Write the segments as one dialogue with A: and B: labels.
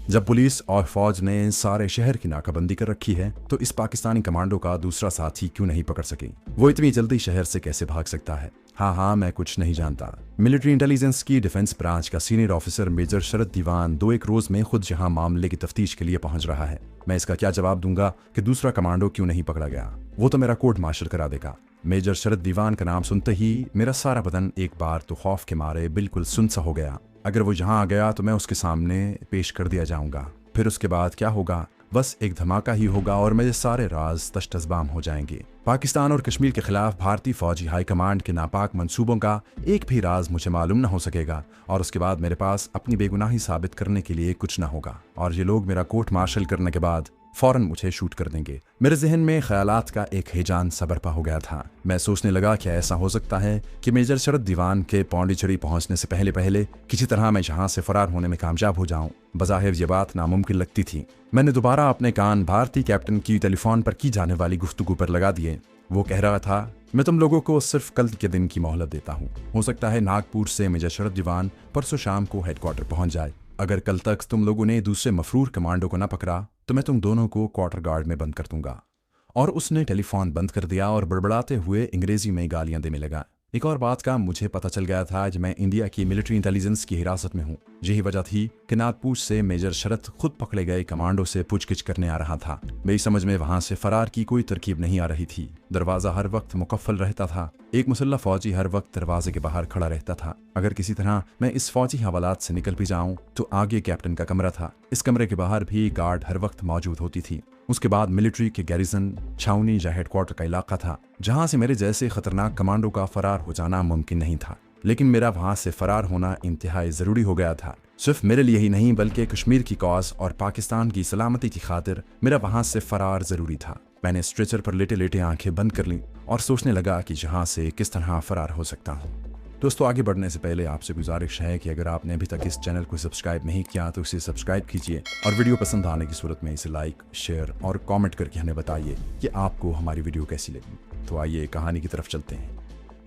A: जब पुलिस और फौज ने सारे शहर की नाकाबंदी कर रखी है तो इस पाकिस्तानी कमांडो का दूसरा साथी क्यों नहीं पकड़ सके? वो इतनी जल्दी शहर से कैसे भाग सकता है? हाँ, मैं कुछ नहीं जानता। मिलिट्री इंटेलिजेंस की डिफेंस ब्रांच का सीनियर ऑफिसर मेजर शरद दीवान 2-1 रोज में खुद जहां मामले की तफ्तीश के लिए पहुंच रहा है, मैं इसका क्या जवाब दूंगा कि दूसरा कमांडो क्यों नहीं पकड़ा गया? वो तो मेरा कोर्ट मार्शल करा देगा। मेजर शरद दीवान का नाम सुनते ही मेरा सारा बदन एक बार तो खौफ के मारे बिल्कुल सुन्न सा हो गया। अगर वो यहाँ आ गया तो मैं उसके सामने पेश कर दिया जाऊंगा। फिर उसके बाद क्या होगा? बस एक धमाका ही होगा और मेरे सारे राज तश्तज़बाम हो जाएंगे। पाकिस्तान और कश्मीर के खिलाफ भारतीय फौजी हाई कमांड के नापाक मंसूबों का एक भी राज मुझे मालूम न हो सकेगा और उसके बाद मेरे पास अपनी बेगुनाही साबित करने के लिए कुछ न होगा और ये लोग मेरा कोर्ट मार्शल करने के बाद फौरन मुझे शूट कर देंगे। मेरे जहन में ख्यालात का एक हिजान सा बरपा हो गया था। मैं सोचने लगा कि ऐसा हो सकता है कि मेजर शरद दीवान के पौंडीचेरी पहुंचने से पहले किसी तरह मैं यहाँ से फरार होने में कामयाब हो जाऊं। बज़ाहिर ये बात नामुमकिन लगती थी। मैंने दोबारा अपने कान भारतीय कैप्टन की टेलीफोन पर की जाने वाली गुफ्तगू पर लगा दिए। वो कह रहा था, मैं तुम लोगों को सिर्फ कल के दिन की मोहलत देता हूँ। हो सकता है नागपुर से मेजर शरद दीवान परसों शाम को हेडक्वार्टर पहुंच जाए। अगर कल तक तुम लोगों ने दूसरे मफरूर कमांडो को न पकड़ा तो मैं तुम दोनों को क्वार्टर गार्ड में बंद कर दूंगा। और उसने टेलीफोन बंद कर दिया और बड़बड़ाते हुए अंग्रेजी में गालियां देने लगा। एक और बात का मुझे पता चल गया था कि मैं इंडिया की मिलिट्री इंटेलिजेंस की हिरासत में हूँ। यही वजह थी कि नागपुर से मेजर शरद खुद पकड़े गए कमांडो से पूछगिछ करने आ रहा था। मेरी समझ में वहां से फरार की कोई तरकीब नहीं आ रही थी। दरवाजा हर वक्त मुकफ्फल रहता था। एक मुसल्ला फौजी हर वक्त दरवाजे के बाहर खड़ा रहता था। अगर किसी तरह मैं इस फौजी हवालात से निकल भी जाऊं तो आगे कैप्टन का कमरा था। इस कमरे के बाहर भी गार्ड हर वक्त मौजूद होती थी। उसके बाद मिलिट्री के गैरिजन, छावनी या हेडक्वार्टर का इलाका था जहां से मेरे जैसे खतरनाक कमांडो का फरार हो जाना मुमकिन नहीं था। लेकिन मेरा वहां से फरार होना इंतहाई जरूरी हो गया था। सिर्फ मेरे लिए ही नहीं बल्कि कश्मीर की कॉज और पाकिस्तान की सलामती की खातिर मेरा वहां से फरार जरूरी था। मैंने स्ट्रेचर पर लेटे लेटे आंखें बंद कर लीं और सोचने लगा कि जहां से किस तरह फरार हो सकता हूँ। दोस्तों, आगे बढ़ने से पहले आपसे गुजारिश है कि अगर आपने अभी तक इस चैनल को सब्सक्राइब नहीं किया तो इसे सब्सक्राइब कीजिए और वीडियो पसंद आने की सूरत में इसे लाइक, शेयर और कमेंट करके हमें बताइए कि आपको हमारी वीडियो कैसी लगी। तो आइए कहानी की तरफ चलते हैं।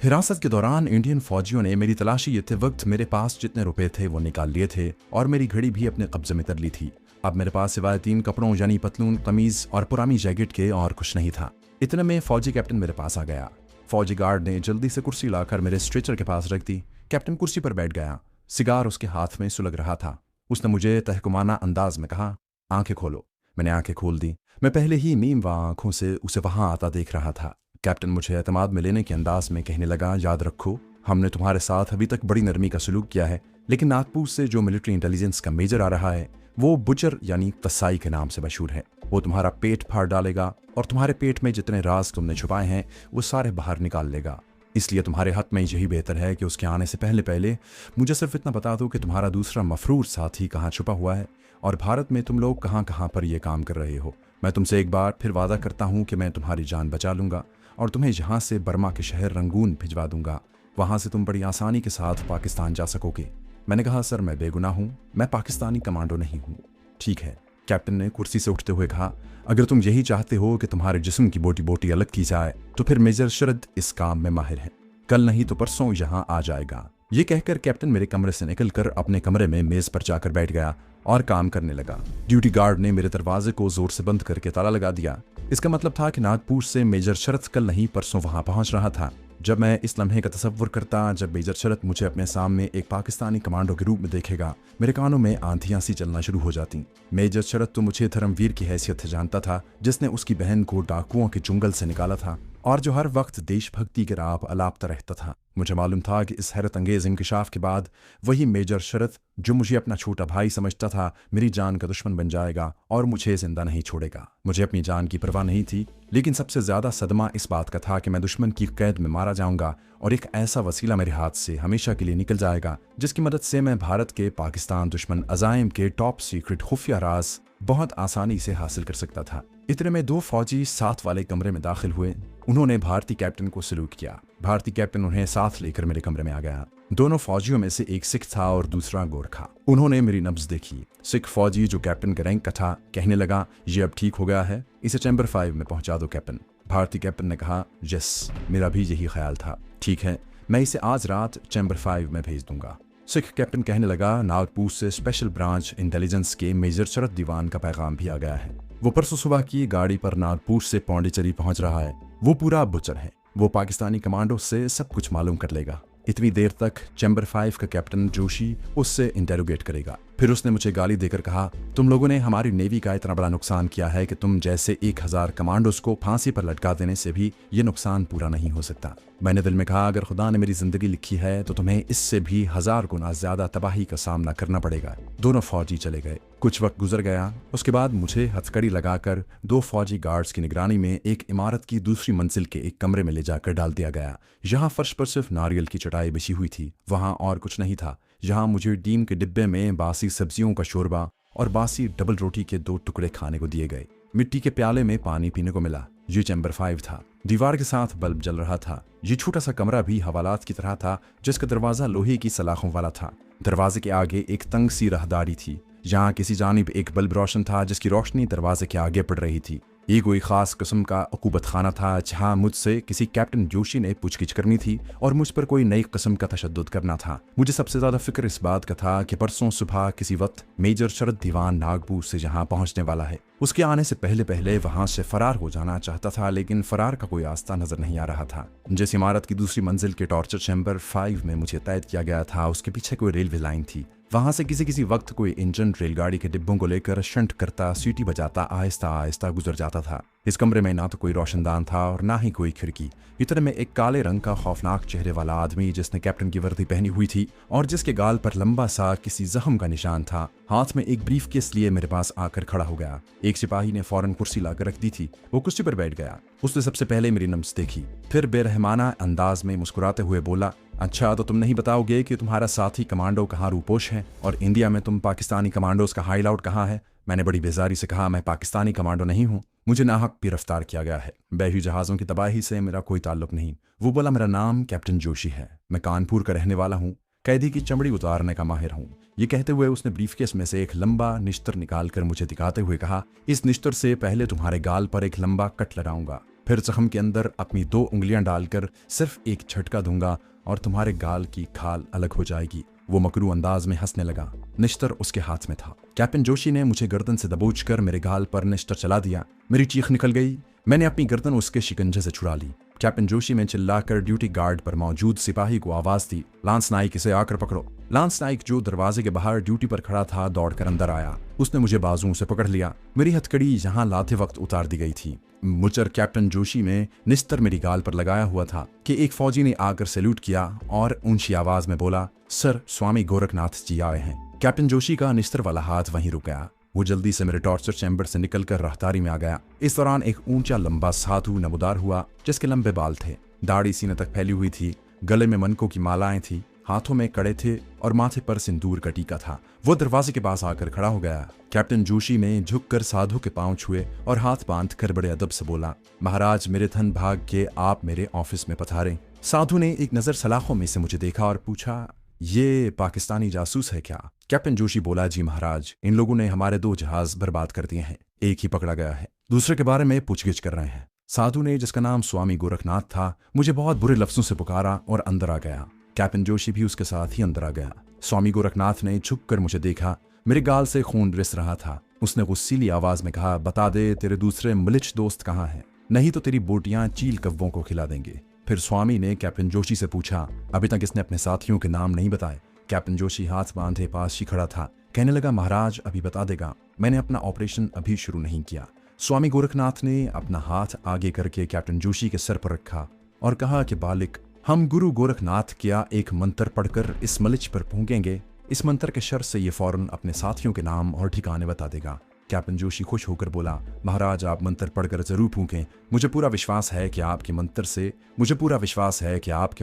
A: हिरासत के दौरान इंडियन फौजियों ने मेरी तलाशी लेते वक्त मेरे पास जितने रुपए थे वो निकाल लिए थे और मेरी घड़ी भी अपने कब्जे में कर ली थी। अब मेरे पास सिवाय 3 कपड़ों यानी पतलून, कमीज और पुरानी जैकेट के और कुछ नहीं था। इतने में फौजी कैप्टन मेरे पास आ गया। फौजी गार्ड ने जल्दी से कुर्सी लाकर मेरे स्ट्रेचर के पास रख दी। कैप्टन कुर्सी पर बैठ गया। सिगार उसके हाथ में सुलग रहा था। उसने मुझे तहकुमाना अंदाज में कहा, आंखें खोलो। मैंने आंखें खोल दी। मैं पहले ही नीम आंखों से उसे वहां आता देख रहा था। कैप्टन मुझे एतमाद में लेने के अंदाज में कहने लगा, याद रखो, हमने तुम्हारे साथ अभी तक बड़ी नरमी का सलूक किया है, लेकिन नागपुर से जो मिलिट्री इंटेलिजेंस का मेजर आ रहा है वो बुचर यानी कसाई के नाम से मशहूर है। वो तुम्हारा पेट फाड़ डालेगा और तुम्हारे पेट में जितने राज तुमने छुपाए हैं वो सारे बाहर निकाल लेगा। इसलिए तुम्हारे हक में यही बेहतर है कि उसके आने से पहले मुझे सिर्फ इतना बता दो कि तुम्हारा दूसरा मफरूर साथी कहाँ छुपा हुआ है और भारत में तुम लोग कहाँ पर ये काम कर रहे हो। मैं तुमसे एक बार फिर वादा करता हूँ कि मैं तुम्हारी जान बचा लूंगा और तुम्हें यहाँ से बर्मा के शहर रंगून भिजवा दूंगा। वहाँ से तुम बड़ी आसानी के साथ पाकिस्तान जा सकोगे। मैंने कहा, सर मैं बेगुनाह हूँ, मैं पाकिस्तानी कमांडो नहीं हूँ। ठीक है, कैप्टन ने कुर्सी से उठते हुए कहा, अगर तुम यही चाहते हो कि तुम्हारे जिस्म की बोटी बोटी अलग की जाए तो फिर मेजर शरद इस काम में माहिर है। कल नहीं तो परसों यहाँ आ जाएगा। ये कहकर कैप्टन मेरे कमरे से निकलकर अपने कमरे में मेज पर जाकर बैठ गया और काम करने लगा। ड्यूटी गार्ड ने मेरे दरवाजे को जोर से बंद करके ताला लगा दिया। इसका मतलब था कि नागपुर से मेजर शरद कल नहीं परसों वहां पहुंच रहा था। जब मैं इस लम्हे का तसव्वुर करता जब मेजर शरद मुझे अपने सामने एक पाकिस्तानी कमांडो के रूप में देखेगा, मेरे कानों में आंधियां सी चलना शुरू हो जाती। मेजर शरद तो मुझे धर्मवीर की हैसियत से जानता था, जिसने उसकी बहन को डाकुओं के जंगल से निकाला था और जो हर वक्त देशभक्ति के राह अलापता रहता था। मुझे मालूम था कि इस हैरत अंगेज इंकशाफ के बाद वही मेजर शरद जो मुझे अपना छोटा भाई समझता था मेरी जान का दुश्मन बन जाएगा और मुझे जिंदा नहीं छोड़ेगा। मुझे अपनी जान की परवाह नहीं थी, लेकिन सबसे ज्यादा सदमा इस बात का था कि मैं दुश्मन की कैद में मारा जाऊंगा और एक ऐसा वसीला मेरे हाथ से हमेशा के लिए निकल जाएगा जिसकी मदद से मैं भारत के पाकिस्तान दुश्मन अजाइम के टॉप सीक्रेट खुफिया राज बहुत आसानी से हासिल कर सकता था। इतने में 2 फौजी साथ वाले कमरे में दाखिल हुए। उन्होंने भारतीय कैप्टन को सलूट किया। भारतीय कैप्टन उन्हें साथ लेकर मेरे कमरे में आ गया। दोनों फौजियों में से एक सिख था और दूसरा गोरखा। उन्होंने मेरी नब्ज देखी। सिख फौजी जो कैप्टन के रैंक का था कहने लगा, ये अब ठीक हो गया है, इसे चैम्बर 5 में पहुंचा दो कैप्टन। भारतीय कैप्टन ने कहा, यस, मेरा भी यही ख्याल था। ठीक है, मैं इसे आज रात चैम्बर 5 में भेज दूंगा। सिख कैप्टन कहने लगा, नागपुर से स्पेशल ब्रांच इंटेलिजेंस के मेजर शरद दीवान का पैगाम भी आ गया है। वो परसों सुबह की गाड़ी पर नागपुर से पौंडीचेरी पहुंच रहा है। वो पूरा बुचर है। वो पाकिस्तानी कमांडो से सब कुछ मालूम कर लेगा। इतनी देर तक चैम्बर 5 का कैप्टन जोशी उससे इंटेरोगेट करेगा। फिर उसने मुझे गाली देकर कहा, तुम लोगों ने हमारी नेवी का इतना बड़ा नुकसान किया है कि तुम जैसे 1000 कमांडोज को फांसी पर लटका देने से भी ये नुकसान पूरा नहीं हो सकता। मैंने दिल में कहा, अगर खुदा ने मेरी जिंदगी लिखी है तो तुम्हें इससे भी 1000 गुना ज्यादा तबाही का सामना करना पड़ेगा। दोनों फौजी चले गए। कुछ वक्त गुजर गया। उसके बाद मुझे हथकड़ी लगाकर 2 फौजी गार्ड्स की निगरानी में एक इमारत की दूसरी मंजिल के एक कमरे में ले जाकर डाल दिया गया। यहाँ फर्श पर सिर्फ नारियल की चटाई बिछी हुई थी। वहाँ और कुछ नहीं था। यहाँ मुझे डीम के डिब्बे में बासी सब्जियों का शोरबा और बासी डबल रोटी के 2 टुकड़े खाने को दिए गए। मिट्टी के प्याले में पानी पीने को मिला। ये चैम्बर 5 था। दीवार के साथ बल्ब जल रहा था। ये छोटा सा कमरा भी हवालात की तरह था, जिसका दरवाजा लोहे की सलाखों वाला था। दरवाजे के आगे एक तंग सी राहदारी थी। यहाँ किसी जानिब एक बल्ब रोशन था, जिसकी रोशनी दरवाजे के आगे पड़ रही थी। ये कोई खास किस्म का अकूबत खाना था, जहाँ मुझसे किसी कैप्टन जोशी ने पूछगिछ करनी थी और मुझ पर कोई नई किस्म का तशद्दुद करना था। मुझे सबसे ज्यादा फिक्र इस बात का था कि परसों सुबह किसी वक्त मेजर शरद दीवान नागपुर से जहाँ पहुंचने वाला है। उसके आने से पहले पहले वहां से फरार हो जाना चाहता था, लेकिन फरार का कोई रास्ता नजर नहीं आ रहा था। जिस इमारत की दूसरी मंजिल के टॉर्चर चैम्बर 5 में मुझे तैद किया गया था, उसके पीछे कोई रेलवे लाइन थी। वहां से किसी वक्त कोई इंजन रेलगाड़ी के डिब्बों को लेकर शंट करता, सीटी बजाता आहिस्ता आहिस्ता गुजर जाता था। इस कमरे में ना तो कोई रोशनदान था और ना ही कोई खिड़की। इतने में एक काले रंग का खौफनाक चेहरे वाला आदमी, जिसने कैप्टन की वर्दी पहनी हुई थी और जिसके गाल पर लंबा सा किसी जख्म का निशान था, हाथ में एक ब्रीफकेस लिए मेरे पास आकर खड़ा हो गया। एक सिपाही ने फौरन कुर्सी लाकर रख दी थी। वो कुर्सी पर बैठ गया। उसने सबसे पहले मेरी नब्ज देखी, फिर बेरहमाना अंदाज में मुस्कुराते हुए बोला, अच्छा तो तुम नहीं बताओगे कि तुम्हारा साथी कमांडो कहाँ रूपोश है और इंडिया में तुम पाकिस्तानी कमांडोज का हाईलाउट कहाँ है? मैंने बड़ी बेजारी से कहा, मैं पाकिस्तानी कमांडो नहीं हूँ। मुझे नाहक गिरफ्तार किया गया है। बहरी जहाज़ों की तबाही से मेरा कोई ताल्लुक नहीं। वो बोला, मेरा नाम कैप्टन जोशी है। मैं कानपुर का रहने वाला हूँ। कैदी की चमड़ी उतारने का माहिर हूँ। ये कहते हुए उसने ब्रीफकेस में से एक लंबा निश्तर निकालकर मुझे दिखाते हुए कहा, इस निश्तर से पहले तुम्हारे गाल पर एक लंबा कट लगाऊंगा, फिर जख्म के अंदर अपनी 2 उंगलियां डालकर सिर्फ एक झटका दूंगा और तुम्हारे गाल की खाल अलग हो जाएगी। वो मकरू अंदाज में हंसने लगा। निश्तर उसके हाथ में था। कैप्टन जोशी ने मुझे गर्दन से दबोचकर मेरे गाल पर निश्तर चला दिया। मेरी चीख निकल गई। मैंने अपनी गर्दन उसके शिकंजे से छुड़ा ली। कैप्टन जोशी में चिल्लाकर ड्यूटी गार्ड पर मौजूद सिपाही को आवाज दी, लांस नाइक, इसे आकर पकड़ो। लांस नाइक, जो दरवाजे के बाहर ड्यूटी पर खड़ा था, दौड़कर अंदर आया। उसने मुझे बाजुओं से पकड़ लिया। मेरी हथकड़ी यहाँ लाते वक्त उतार दी गई थी। मुचर कैप्टन जोशी में निस्तर मेरी गाल पर लगाया हुआ था कि एक फौजी ने आकर सैल्यूट किया और ऊंची आवाज में बोला, सर, स्वामी गोरखनाथ जी आए हैं। कैप्टन जोशी का निस्तर वाला हाथ वहीं रुक गया। वो जल्दी से मेरे टॉर्चर चैम्बर से निकलकर राहदारी में आ गया। इस दौरान एक ऊंचा लंबा साधु नमोदार हुआ, जिसके लंबे बाल थे, दाढ़ी सीने तक फैली हुई थी, गले में मनकों की मालाएं थी, हाथों में कड़े थे और माथे पर सिंदूर का टीका था। वो दरवाजे के पास आकर खड़ा हो गया। कैप्टन जोशी ने झुककर साधु के पांव छुए और हाथ बांध कर बड़े अदब से बोला, महाराज, मेरे धन भाग के आप मेरे ऑफिस में पधारे। साधु ने एक नजर सलाखों में से मुझे देखा और पूछा, ये पाकिस्तानी जासूस है क्या? कैप्टन जोशी बोला, जी महाराज, इन लोगों ने हमारे 2 जहाज बर्बाद कर दिए हैं। एक ही पकड़ा गया है, दूसरे के बारे में पूछगिछ कर रहे हैं। साधु ने, जिसका नाम स्वामी गोरखनाथ था, मुझे बहुत बुरे लफ्जों से पुकारा और अंदर आ गया। कैप्टन जोशी भी उसके साथ ही अंदर आ गया। स्वामी गोरखनाथ ने झुककर मुझे देखा। मेरे गाल से खून रिस रहा था। उसने गुस्सीली आवाज में कहा, बता दे, तेरे दूसरे मलिच दोस्त कहाँ हैं? नहीं तो तेरी बोटियां चील कव्वों को खिला देंगे। फिर स्वामी ने कैप्टन जोशी से पूछा, अभी तक इसने अपने साथियों के नाम नहीं बताए। कैप्टन जोशी हाथ बांधे पास ही खड़ा था। कहने लगा, महाराज, अभी बता देगा, मैंने अपना ऑपरेशन अभी शुरू नहीं किया। स्वामी गोरखनाथ ने अपना हाथ आगे करके कैप्टन जोशी के सर पर रखा और कहा कि बालिक, हम गुरु गोरखनाथ क्या एक मंत्र पढ़कर इस मलिच पर फूंकेंगे। इस मंत्र के शर से ये फौरन अपने साथियों के नाम और ठिकाने बता देगा। कैप्टन जोशी खुश होकर बोला, महाराज, आप मंत्र पढ़कर जरूर फूंकें। मुझे पूरा विश्वास है कि आपके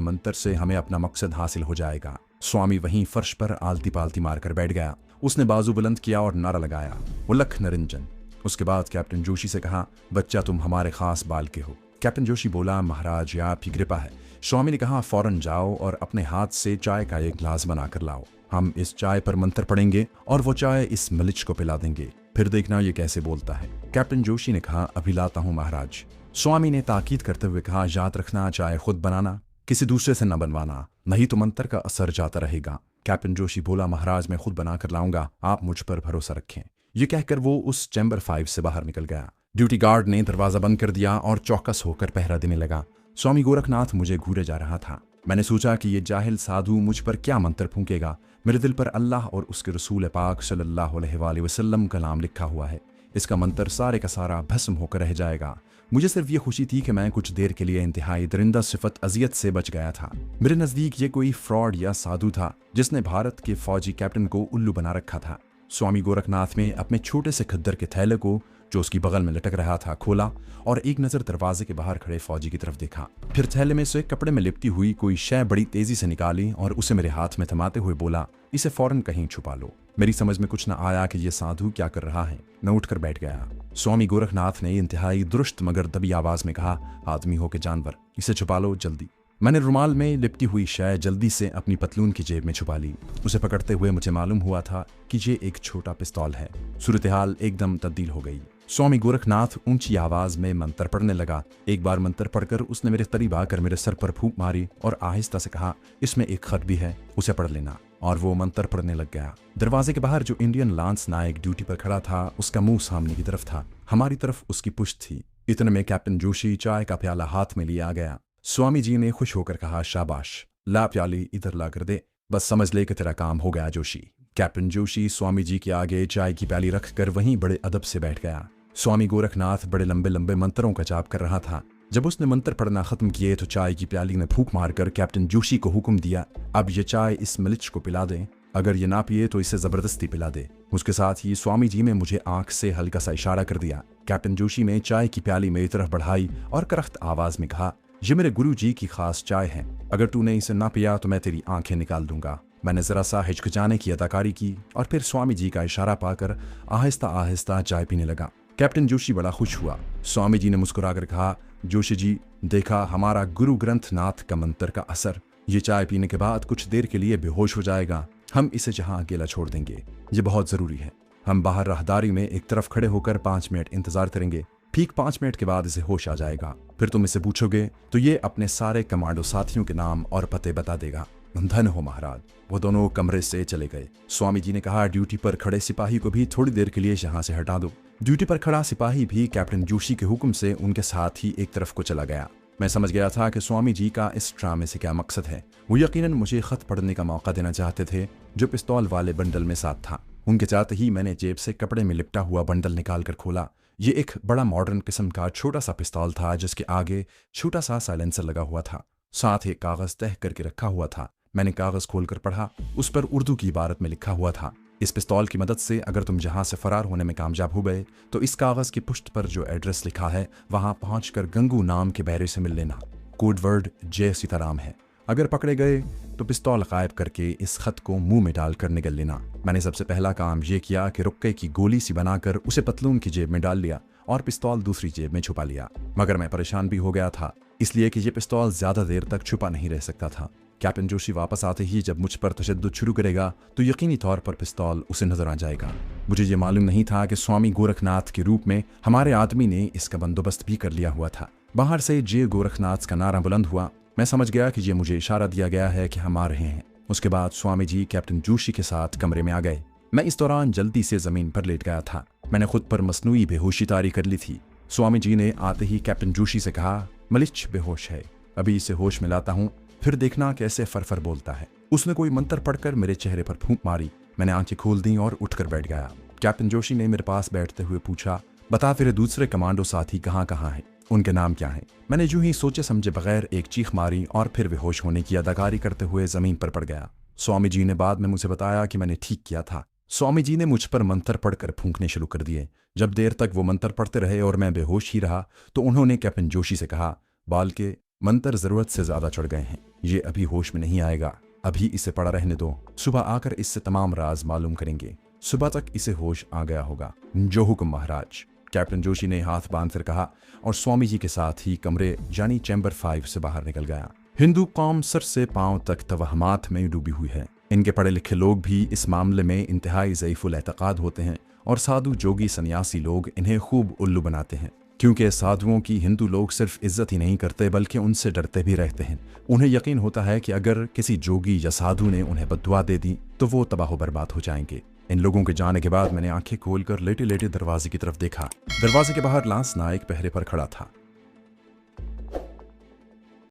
A: मंत्र से हमें अपना मकसद हासिल हो जाएगा। स्वामी वहीं फर्श पर आलती पालती मारकर बैठ गया। उसने बाजू बुलंद किया और नारा लगाया, उलख निरंजन। उसके बाद कैप्टन जोशी से कहा, बच्चा, तुम हमारे खास बाल के हो। कैप्टन जोशी बोला, महाराज, ये आपकी कृपा है। स्वामी ने कहा, फौरन जाओ और अपने हाथ से चाय का एक गिलास बनाकर लाओ। हम इस चाय पर मंत्र पढ़ेंगे और वो चाय इस मलिच को पिला देंगे, फिर देखना ये कैसे बोलता है। कैप्टन जोशी ने कहा, अभी लाता हूं महाराज। स्वामी ने ताकीद करते हुए कहा, याद रखना, चाय खुद बनाना, किसी दूसरे से न बनवाना, नहीं तो मंत्र का असर जाता रहेगा। कैप्टन जोशी बोला, महाराज मैं खुद बना कर लाऊंगा, आप मुझ पर भरोसा रखें। ये कहकर वो उस चैम्बर 5 से बाहर निकल गया। ड्यूटी गार्ड ने दरवाजा बंद कर दिया और चौकस होकर पहरा देने लगा। स्वामी गोरखनाथ मुझे घूरे जा रहा था। मैंने सोचा कि ये जाहिल साधु मुझ पर क्या मंत्र फूंकेगा। मेरे दिल पर अल्लाह और उसके रसूल पाक सल्लल्लाहु अलैहि वसल्लम का नाम लिखा हुआ है। इसका मंत्र सारे का सारा भस्म होकर रह जाएगा। मुझे सिर्फ ये खुशी थी कि मैं कुछ देर के लिए इंतहाई दरिंदा सिफत अजियत से बच गया था। मेरे नज़दीक ये कोई फ्रॉड या साधु था जिसने भारत के फौजी कैप्टन को उल्लू बना रखा था। स्वामी गोरखनाथ ने अपने छोटे से खद्दर के थैले को जो उसकी बगल में लटक रहा था खोला और एक नज़र दरवाजे के बाहर खड़े फौजी की तरफ देखा। फिर थैले में से कपड़े में लिपटी हुई कोई शय बड़ी तेजी से निकाली और उसे मेरे हाथ में थमाते हुए बोला, इसे फौरन कहीं छुपा लो। मेरी समझ में कुछ न आया कि यह साधु क्या कर रहा है। मैं उठकर बैठ गया। स्वामी गोरखनाथ ने इंतहाई दुरुस्त मगर दबी आवाज में कहा, आदमी हो के जानवर, इसे छुपा लो जल्दी। मैंने रुमाल में लिपटी हुई शय जल्दी से अपनी पतलून की जेब में छुपा ली। उसे पकड़ते हुए मुझे मालूम हुआ था कि ये एक छोटा पिस्तौल है। सूरत हाल एकदम तब्दील हो गई। स्वामी गोरखनाथ ऊंची आवाज में मंत्र पढ़ने लगा। एक बार मंत्र पढ़कर उसने मेरे करीब आकर मेरे सर पर फूंक मारी और आहिस्ता से कहा, इसमें एक खत भी है, उसे पढ़ लेना। और वो मंत्र पढ़ने लग गया। दरवाजे के बाहर जो इंडियन लांस नायक ड्यूटी पर खड़ा था उसका मुंह सामने की तरफ था, हमारी तरफ उसकी पुश्त थी। इतने में कैप्टन जोशी चाय का प्याला हाथ में लिए आ गया। स्वामी जी ने खुश होकर कहा, शाबाश, ला प्याली इधर ला कर दे, बस समझ ले कि तेरा काम हो गया जोशी। कैप्टन जोशी स्वामी जी के आगे चाय की प्याली रखकर वहीं बड़े अदब से बैठ गया। स्वामी गोरखनाथ बड़े लंबे लंबे मंत्रों का जाप कर रहा था। जब उसने मंत्र पढ़ना खत्म किए तो चाय की प्याली ने फूंक मारकर कैप्टन जोशी को हुक्म दिया, अब ये चाय इस मलिच को पिला दें, अगर ये ना पिए तो इसे जबरदस्ती पिला दे। उसके साथ ही स्वामी जी ने मुझे आंख से हल्का सा इशारा कर दिया। कैप्टन जोशी ने चाय की प्याली मेरी तरफ बढ़ाई और करख्त आवाज में कहा, ये मेरे गुरु जी की खास चाय है, अगर तूने इसे ना पिया तो मैं तेरी आंखें निकाल दूंगा। मैंने जरा सा हिचकिचाने की अदाकारी की और फिर स्वामी जी का इशारा पाकर आहिस्ता आहिस्ता चाय पीने लगा। कैप्टन जोशी बड़ा खुश हुआ। स्वामी जी ने मुस्कुराकर कहा, जोशी जी, देखा हमारा गुरु ग्रंथ नाथ का मंत्र का असर। ये चाय पीने के बाद कुछ देर के लिए बेहोश हो जाएगा, हम इसे जहां अकेला छोड़ देंगे, ये बहुत जरूरी है। हम बाहर राहदारी में एक तरफ खड़े होकर 5 मिनट इंतजार करेंगे, ठीक 5 मिनट के बाद इसे होश आ जाएगा। फिर तुम इसे पूछोगे तो ये अपने सारे कमांडो साथियों के नाम और पते बता देगा। धन हो महाराज। वो दोनों कमरे से चले गए। स्वामी जी ने कहा, ड्यूटी पर खड़े सिपाही को भी थोड़ी देर के लिए यहाँ से हटा दो। ड्यूटी पर खड़ा सिपाही भी कैप्टन जोशी के हुक्म से उनके साथ ही एक तरफ को चला गया। मैं समझ गया था कि स्वामी जी का इस ड्रामे से क्या मकसद है। वो यकीनन मुझे खत पढ़ने का मौका देना चाहते थे जो पिस्तौल वाले बंडल में साथ था। उनके जाते ही मैंने जेब से कपड़े में लिपटा हुआ बंडल निकाल कर खोला। ये एक बड़ा मॉडर्न किस्म का छोटा सा पिस्तौल था जिसके आगे छोटा सा साइलेंसर लगा हुआ था। साथ ही कागज तह करके रखा हुआ था। मैंने कागज खोलकर पढ़ा। उस पर उर्दू की इबारत में लिखा हुआ था, इस पिस्तौल की मदद से अगर तुम जहां से फरार होने में कामयाब हो गए तो इस कागज की पुष्ट पर जो एड्रेस लिखा है वहां पहुंचकर गंगू नाम के बहरे से मिल लेना। कोड वर्ड जय सीताराम है। अगर पकड़े गए तो पिस्तौल गायब करके इस खत को मुंह में डालकर निगल लेना। मैंने सबसे पहला काम यह किया कि रुक्के की गोली सी बनाकर उसे पतलून की जेब में डाल लिया और पिस्तौल दूसरी जेब में छुपा लिया। मगर मैं परेशान भी हो गया था, इसलिए कि यह पिस्तौल ज्यादा देर तक छुपा नहीं रह सकता था। कैप्टन जोशी वापस आते ही जब मुझ पर तशद्दुद शुरू करेगा तो यकीनी तौर पर पिस्तौल उसे नजर आ जाएगा। मुझे ये मालूम नहीं था कि स्वामी गोरखनाथ के रूप में हमारे आदमी ने इसका बंदोबस्त भी कर लिया हुआ था। बाहर से जय गोरखनाथ का नारा बुलंद हुआ। मैं समझ गया कि ये मुझे इशारा दिया गया है कि हम आ रहे हैं। उसके बाद स्वामी जी कैप्टन जोशी के साथ कमरे में आ गए। मैं इस दौरान जल्दी से जमीन पर लेट गया था। मैंने खुद पर मसनूई बेहोशी तारी कर ली थी। स्वामी जी ने आते ही कैप्टन जोशी से कहा, मलिच बेहोश है, अभी इसे होश में लाता हूँ, फिर देखना कैसे फरफर बोलता है। उसने कोई मंत्र पढ़कर मेरे चेहरे पर फूंक मारी। मैंने आंखें खोल दी और उठकर बैठ गया। कैप्टन जोशी ने मेरे पास बैठते हुए पूछा, बता तेरे दूसरे कमांडो साथी कहाँ कहाँ हैं, उनके नाम क्या हैं? मैंने यूं ही सोचे समझे बगैर एक चीख मारी और फिर बेहोश होने की अदाकारी करते हुए जमीन पर पड़ गया। स्वामी जी ने बाद में मुझे बताया कि मैंने ठीक किया था। स्वामी जी ने मुझ पर मंत्र पढ़कर फूंकने शुरू कर दिए। जब देर तक वो मंत्र पढ़ते रहे और मैं बेहोश ही रहा तो उन्होंने कैप्टन जोशी से कहा, बाल के मंत्र जरूरत से ज्यादा चढ़ गए हैं, ये अभी होश में नहीं आएगा, अभी इसे पड़ा रहने दो, सुबह आकर इससे तमाम राज मालूम करेंगे। सुबह तक इसे होश आ गया होगा। जो हुक्म महाराज, कैप्टन जोशी ने हाथ बांधकर कहा और स्वामी जी के साथ ही कमरे यानी चैम्बर 5 से बाहर निकल गया। हिंदू कौम सर से पांव तक तवहमात में डूबी हुई है। इनके पढ़े लिखे लोग भी इस मामले में इंतहाई ज़ईफुल एतकाद होते हैं और साधु जोगी सन्यासी लोग इन्हें खूब उल्लू बनाते हैं। क्योंकि साधुओं की हिंदू लोग सिर्फ इज्जत ही नहीं करते बल्कि उनसे डरते भी रहते हैं। उन्हें यकीन होता है कि अगर किसी जोगी या साधु ने उन्हें बद्दुआ दे दी तो वो तबाह बर्बाद हो जाएंगे। इन लोगों के जाने के बाद मैंने आंखें खोलकर लेटे लेटे दरवाजे की तरफ देखा। दरवाजे के बाहर लांस नायक पहरे पर खड़ा था।